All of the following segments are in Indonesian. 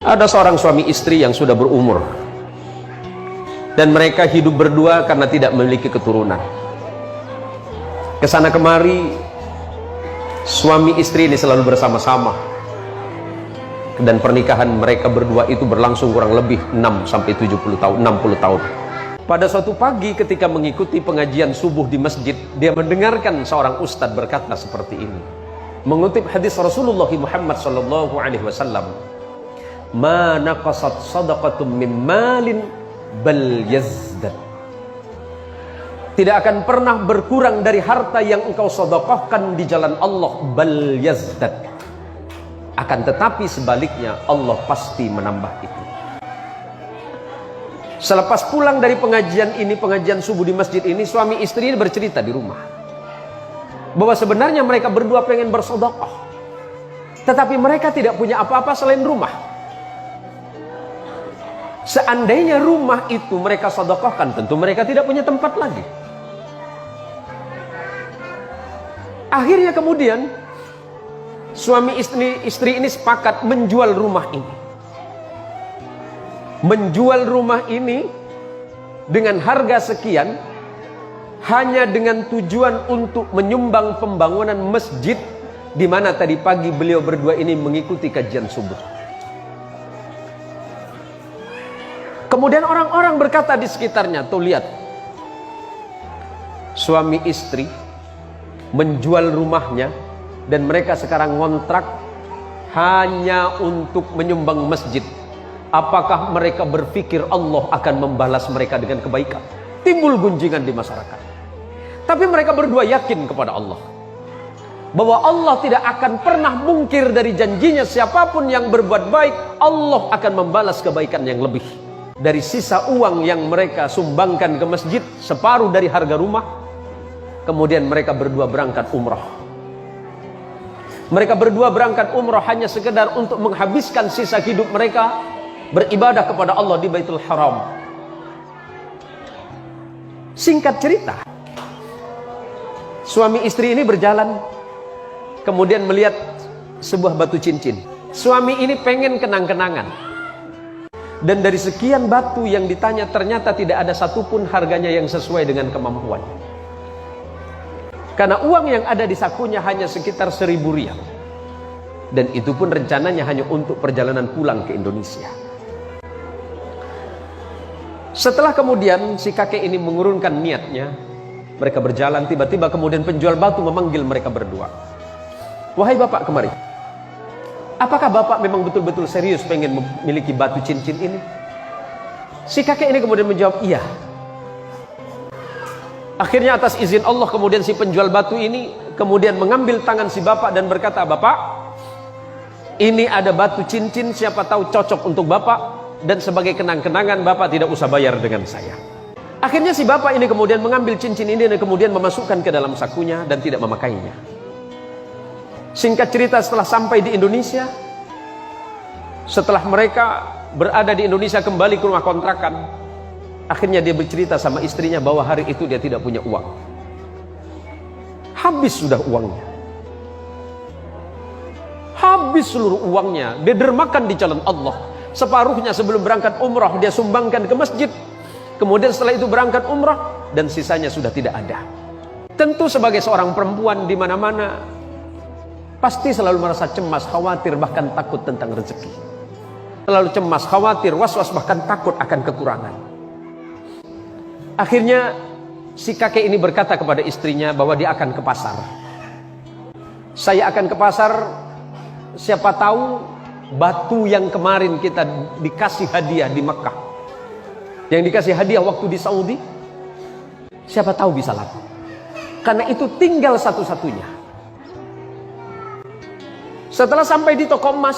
Ada seorang suami istri yang sudah berumur dan mereka hidup berdua karena tidak memiliki keturunan. Kesana kemari suami istri ini selalu bersama-sama, dan pernikahan mereka berdua itu berlangsung kurang lebih 6-70 tahun, 60 tahun. Pada suatu pagi ketika mengikuti pengajian subuh di masjid, dia mendengarkan seorang ustadz berkata seperti ini, mengutip hadis Rasulullah Muhammad SAW, "Ma naqasat sadaqatum min malin bal yazdad." Tidak akan pernah berkurang dari harta yang engkau sedekahkan di jalan Allah, bal yazdad. Akan tetapi sebaliknya Allah pasti menambah itu. Selepas pulang dari pengajian ini, pengajian subuh di masjid ini, suami istri ini bercerita di rumah bahwa sebenarnya mereka berdua pengen bersedekah, tetapi mereka tidak punya apa-apa selain rumah. Seandainya rumah itu mereka sedekahkan, tentu mereka tidak punya tempat lagi. Akhirnya kemudian suami istri ini sepakat menjual rumah ini. Menjual rumah ini dengan harga sekian, hanya dengan tujuan untuk menyumbang pembangunan masjid di mana tadi pagi beliau berdua ini mengikuti kajian subuh. Kemudian orang-orang berkata di sekitarnya, tuh lihat, suami istri menjual rumahnya dan mereka sekarang ngontrak hanya untuk menyumbang masjid. Apakah mereka berpikir Allah akan membalas mereka dengan kebaikan? Timbul gunjingan di masyarakat. Tapi mereka berdua yakin kepada Allah bahwa Allah tidak akan pernah mungkir dari janjinya. Siapapun yang berbuat baik, Allah akan membalas kebaikan yang lebih. Dari sisa uang yang mereka sumbangkan ke masjid, separuh dari harga rumah, kemudian mereka berdua berangkat umrah. Mereka berdua berangkat umrah hanya sekedar untuk menghabiskan sisa hidup mereka beribadah kepada Allah di Baitul Haram. Singkat cerita, suami istri ini berjalan, kemudian melihat sebuah batu cincin. Suami ini pengen kenang-kenangan, dan dari sekian batu yang ditanya ternyata tidak ada satupun harganya yang sesuai dengan kemampuan. Karena uang yang ada di sakunya hanya sekitar 1.000 rial, dan itu pun rencananya hanya untuk perjalanan pulang ke Indonesia. Setelah kemudian si kakek ini mengurungkan niatnya, mereka berjalan, tiba-tiba kemudian penjual batu memanggil mereka berdua. "Wahai bapak, kemari. Apakah bapak memang betul-betul serius pengen memiliki batu cincin ini?" Si kakek ini kemudian menjawab, "Iya." Akhirnya atas izin Allah kemudian si penjual batu ini kemudian mengambil tangan si bapak dan berkata, "Bapak, ini ada batu cincin, siapa tahu cocok untuk bapak, dan sebagai kenang-kenangan bapak tidak usah bayar dengan saya." Akhirnya si bapak ini kemudian mengambil cincin ini dan kemudian memasukkan ke dalam sakunya dan tidak memakainya. Singkat cerita, setelah sampai di Indonesia, setelah mereka berada di Indonesia kembali ke rumah kontrakan, akhirnya dia bercerita sama istrinya bahwa hari itu dia tidak punya uang. Habis sudah uangnya. Habis seluruh uangnya, dia dermakan di jalan Allah. Separuhnya sebelum berangkat umrah dia sumbangkan ke masjid. Kemudian setelah itu berangkat umrah dan sisanya sudah tidak ada. Tentu sebagai seorang perempuan di mana-mana pasti selalu merasa cemas, khawatir, bahkan takut tentang rezeki. Selalu cemas, khawatir, was-was, bahkan takut akan kekurangan. Akhirnya si kakek ini berkata kepada istrinya bahwa dia akan ke pasar. "Saya akan ke pasar, siapa tahu batu yang kemarin kita dikasih hadiah di Mekah, yang dikasih hadiah waktu di Saudi, siapa tahu bisa laku. Karena itu tinggal satu-satunya." Setelah sampai di toko emas,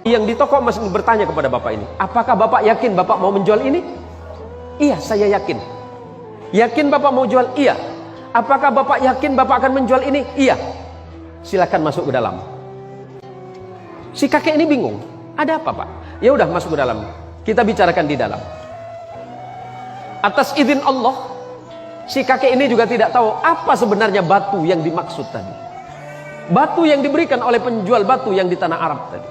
yang di toko emas ini bertanya kepada bapak ini, "Apakah bapak yakin bapak mau menjual ini?" "Iya, saya yakin." "Yakin bapak mau jual?" "Iya." "Apakah bapak yakin bapak akan menjual ini?" "Iya." "Silakan masuk ke dalam." Si kakek ini bingung, "Ada apa, Pak?" "Ya udah, masuk ke dalam, kita bicarakan di dalam." Atas izin Allah, si kakek ini juga tidak tahu apa sebenarnya batu yang dimaksud tadi. Batu yang diberikan oleh penjual batu yang di tanah Arab tadi.